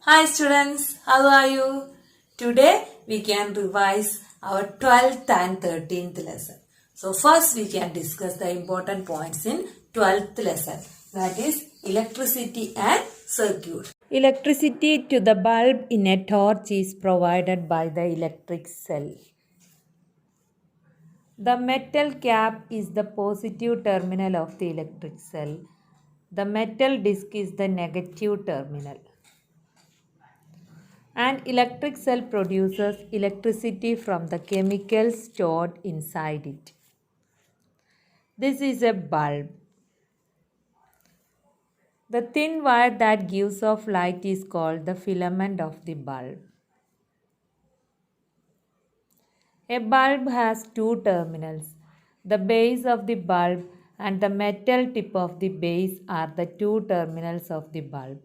Hi students, how are you? Today we can revise our 12th and 13th lesson. So first we can discuss the important points in 12th lesson, that is electricity and circuit. Electricity to the bulb in a torch is provided by the electric cell. The metal cap is the positive terminal of the electric cell. The metal disc is the negative terminal. An electric cell produces electricity from the chemicals stored inside it. This is a bulb. The thin wire that gives off light is called the filament of the bulb. A bulb has two terminals. The base of the bulb and the metal tip of the base are the two terminals of the bulb.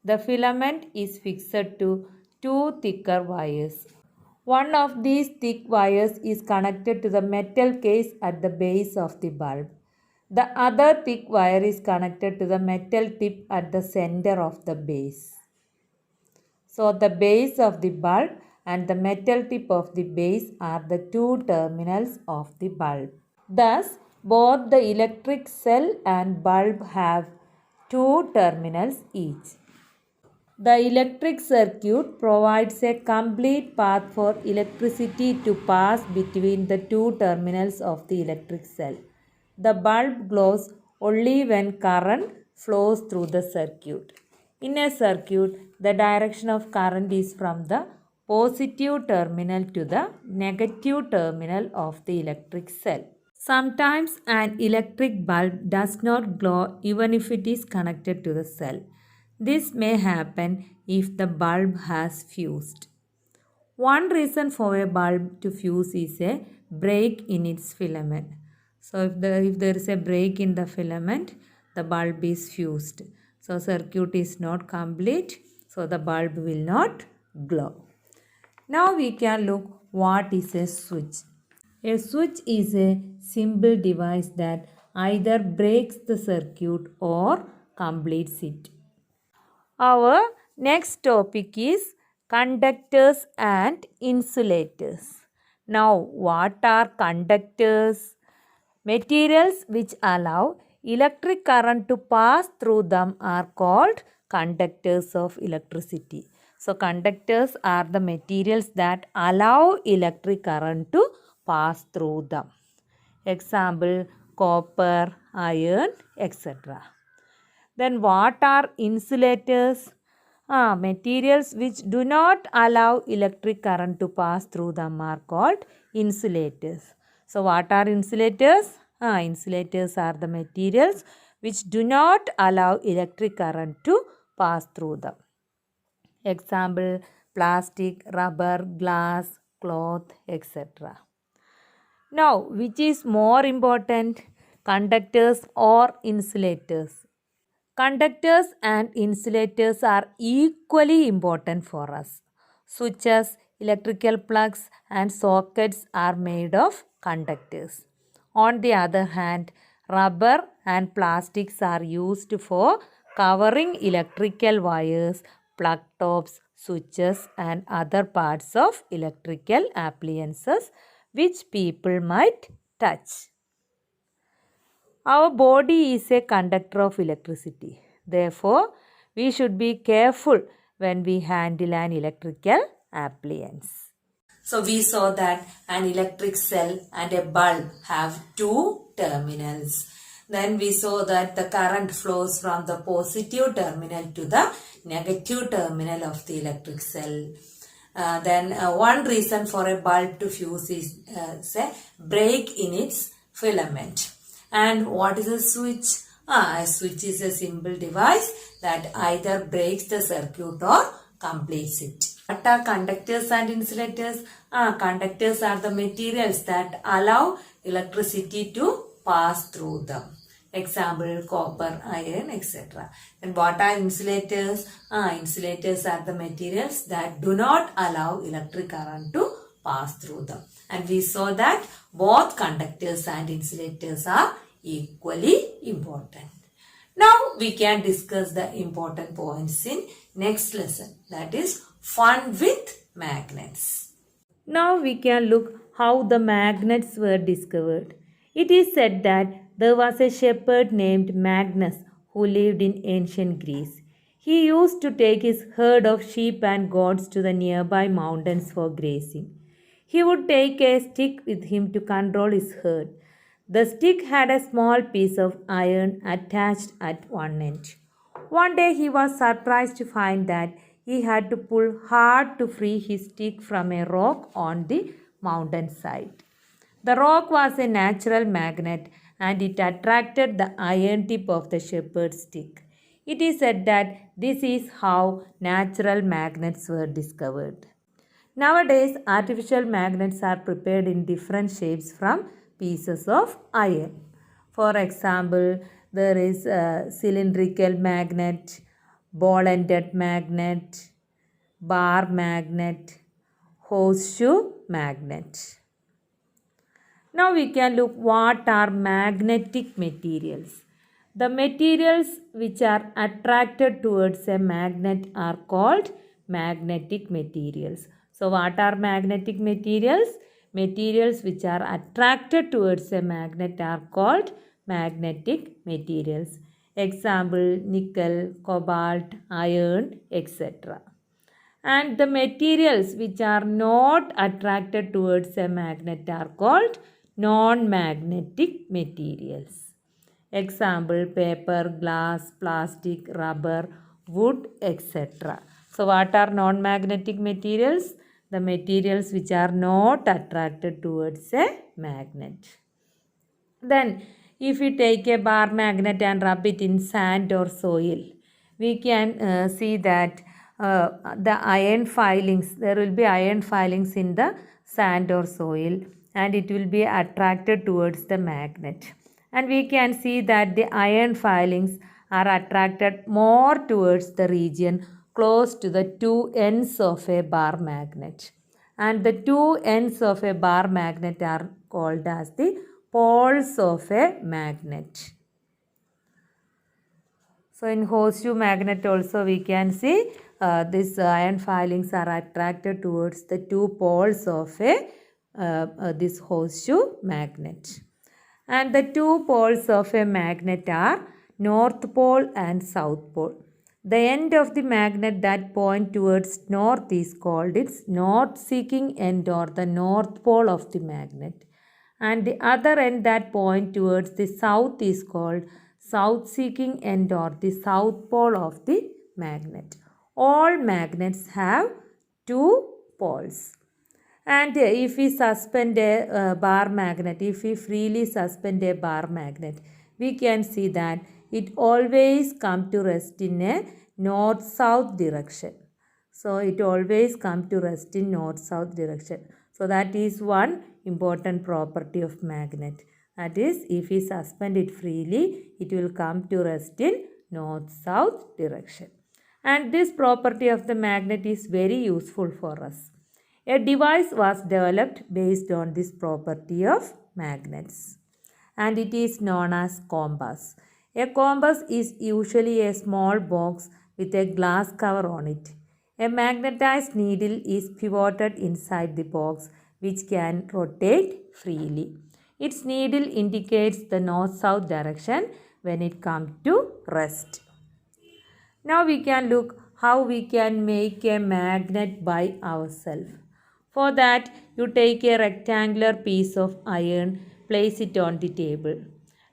The filament is fixed to two thicker wires. One of these thick wires is connected to the metal case at the base of the bulb. The other thick wire is connected to the metal tip at the center of the base. So the base of the bulb and the metal tip of the base are the two terminals of the bulb. Thus, both the electric cell and bulb have two terminals each. The electric circuit provides a complete path for electricity to pass between the two terminals of the electric cell. The bulb glows only when current flows through the circuit. In a circuit, the direction of current is from the positive terminal to the negative terminal of the electric cell. Sometimes an electric bulb does not glow even if it is connected to the cell. This may happen if the bulb has fused. One reason for a bulb to fuse is a break in its filament. So if there is a break in the filament, the bulb is fused. So circuit is not complete, so the bulb will not glow. Now we can look what is a switch. A switch is a simple device that either breaks the circuit or completes it. Our next topic is conductors and insulators. Now, what are conductors? Materials which allow electric current to pass through them are called conductors of electricity. So, conductors are the materials that allow electric current to pass through them. Example, copper, iron, etc. Then what are insulators? Materials which do not allow electric current to pass through them are called insulators. So what are insulators? Insulators are the materials which do not allow electric current to pass through them. Example, plastic, rubber, glass, cloth, etc. Now, which is more important, conductors or insulators? Conductors and insulators are equally important for us. Switches, electrical plugs and sockets are made of conductors. On the other hand, rubber and plastics are used for covering electrical wires, plug tops, switches and other parts of electrical appliances which people might touch. Our body is a conductor of electricity. Therefore, we should be careful when we handle an electrical appliance. So, we saw that an electric cell and a bulb have two terminals. Then we saw that the current flows from the positive terminal to the negative terminal of the electric cell. Then one reason for a bulb to fuse is a break in its filament. And what is a switch? A switch is a simple device that either breaks the circuit or completes it. What are conductors and insulators? Conductors are the materials that allow electricity to pass through them. Example, copper, iron, etc. And what are insulators? Insulators are the materials that do not allow electric current to pass through them. And we saw that both conductors and insulators are equally important. Now we can discuss the important points in next lesson, that is fun with magnets. Now we can look how the magnets were discovered. It is said that there was a shepherd named Magnus who lived in ancient Greece. He used to take his herd of sheep and goats to the nearby mountains for grazing. He would take a stick with him to control his herd. The stick had a small piece of iron attached at one end. One day he was surprised to find that he had to pull hard to free his stick from a rock on the mountainside. The rock was a natural magnet and it attracted the iron tip of the shepherd's stick. It is said that this is how natural magnets were discovered. Nowadays, artificial magnets are prepared in different shapes from pieces of iron. For example, there is a cylindrical magnet, ball-ended magnet, bar magnet, horseshoe magnet. Now we can look what are magnetic materials. The materials which are attracted towards a magnet are called magnetic materials. So what are magnetic materials? Materials which are attracted towards a magnet are called magnetic materials. Example, nickel, cobalt, iron, etc. And the materials which are not attracted towards a magnet are called non-magnetic materials. Example, paper, glass, plastic, rubber, wood, etc. So what are non-magnetic materials? The materials which are not attracted towards a magnet. Then if we take a bar magnet and rub it in sand or soil, we can see that the iron filings, there will be iron filings in the sand or soil and it will be attracted towards the magnet. And we can see that the iron filings are attracted more towards the region close to the two ends of a bar magnet. And the two ends of a bar magnet are called as the poles of a magnet. So in horseshoe magnet also we can see these iron filings are attracted towards the two poles of this horseshoe magnet. And the two poles of a magnet are north pole and south pole. The end of the magnet that point towards north is called its north-seeking end or the north pole of the magnet. And the other end that point towards the south is called south-seeking end or the south pole of the magnet. All magnets have two poles. And if we suspend a bar magnet, if we freely suspend a bar magnet, we can see that it always comes to rest in a north-south direction. So it always comes to rest in north-south direction. So that is one important property of magnet. That is, if we suspend it freely, it will come to rest in north-south direction. And this property of the magnet is very useful for us. A device was developed based on this property of magnets and it is known as compass. A compass is usually a small box with a glass cover on it. A magnetized needle is pivoted inside the box which can rotate freely. Its needle indicates the north-south direction when it comes to rest. Now we can look how we can make a magnet by ourselves. For that, you take a rectangular piece of iron, place it on the table.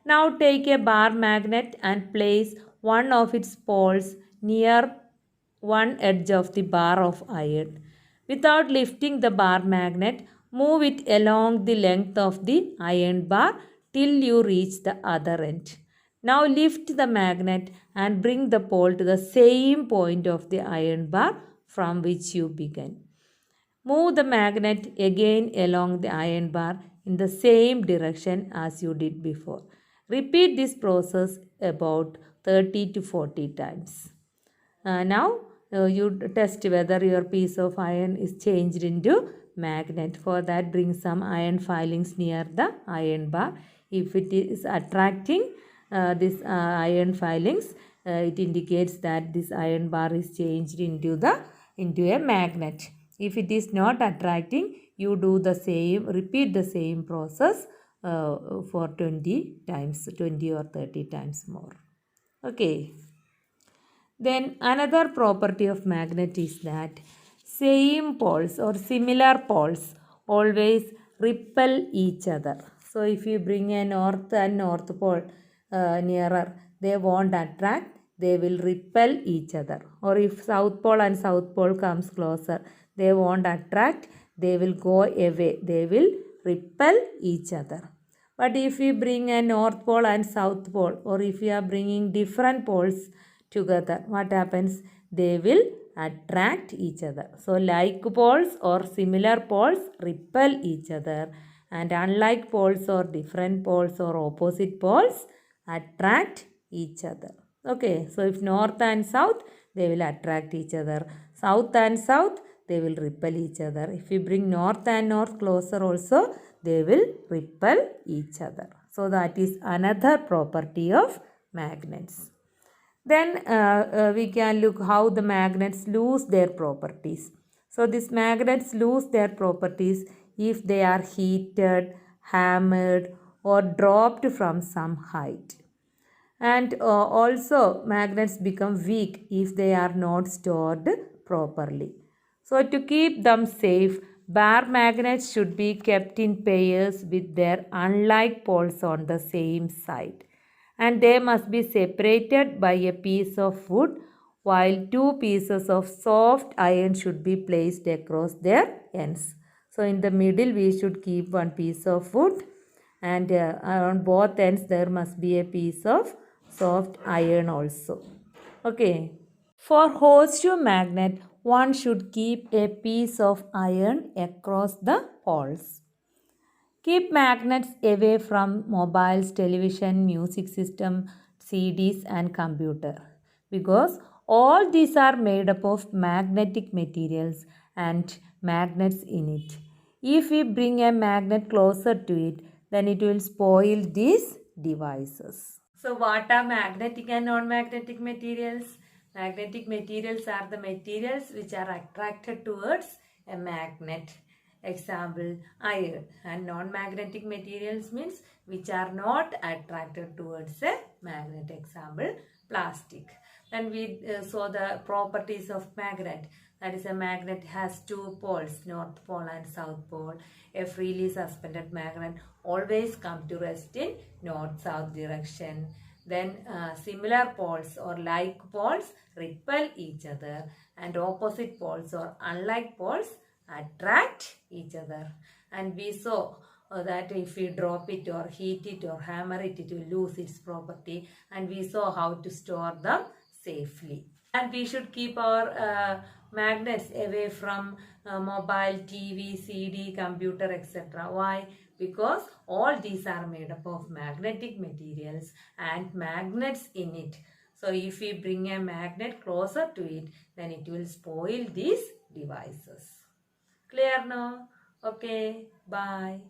Now take a bar magnet and place one of its poles near one edge of the bar of iron. Without lifting the bar magnet, move it along the length of the iron bar till you reach the other end. Now lift the magnet and bring the pole to the same point of the iron bar from which you began. Move the magnet again along the iron bar in the same direction as you did before. Repeat this process about 30 to 40 times. Now you test whether your piece of iron is changed into magnet. For that, bring some iron filings near the iron bar. If it is attracting, this iron filings, it indicates that this iron bar is changed into a magnet. If it is not attracting, you do the same, repeat the same process for 20 times, 20 or 30 times more. Okay. Then another property of magnet is that same poles or similar poles always repel each other. So if you bring a north and north pole nearer, they won't attract, they will repel each other. Or if south pole and south pole comes closer, they won't attract, they will go away, they will repel each other. But if we bring a north pole and south pole, or if we are bringing different poles together, what happens? They will attract each other. So like poles or similar poles repel each other, and unlike poles or different poles or opposite poles attract each other. Okay, so if north and south, they will attract each other. South and south, they will repel each other. If we bring north and north closer also, they will repel each other. So that is another property of magnets. Then we can look how the magnets lose their properties. So these magnets lose their properties if they are heated, hammered, or dropped from some height. And also magnets become weak if they are not stored properly. So to keep them safe, bar magnets should be kept in pairs with their unlike poles on the same side, and they must be separated by a piece of wood, while two pieces of soft iron should be placed across their ends. So in the middle we should keep one piece of wood, and on both ends there must be a piece of soft iron also. Okay. For horseshoe magnet, one should keep a piece of iron across the poles. Keep magnets away from mobiles, television, music system, CDs and computer, because all these are made up of magnetic materials and magnets in it. If we bring a magnet closer to it, then it will spoil these devices. So what are magnetic and non-magnetic materials? Magnetic materials are the materials which are attracted towards a magnet. Example, iron. And non-magnetic materials means which are not attracted towards a magnet. Example, plastic. Then we saw the properties of magnet. That is, a magnet has two poles, north pole and south pole. A freely suspended magnet always come to rest in north-south direction. Then similar poles or like poles repel each other, and opposite poles or unlike poles attract each other. And we saw that if we drop it or heat it or hammer it, it will lose its property. And we saw how to store them safely. And we should keep our magnets away from mobile, TV, CD, computer, etc. Why? Because all these are made up of magnetic materials and magnets in it. So if we bring a magnet closer to it, then it will spoil these devices. Clear now? Okay, bye.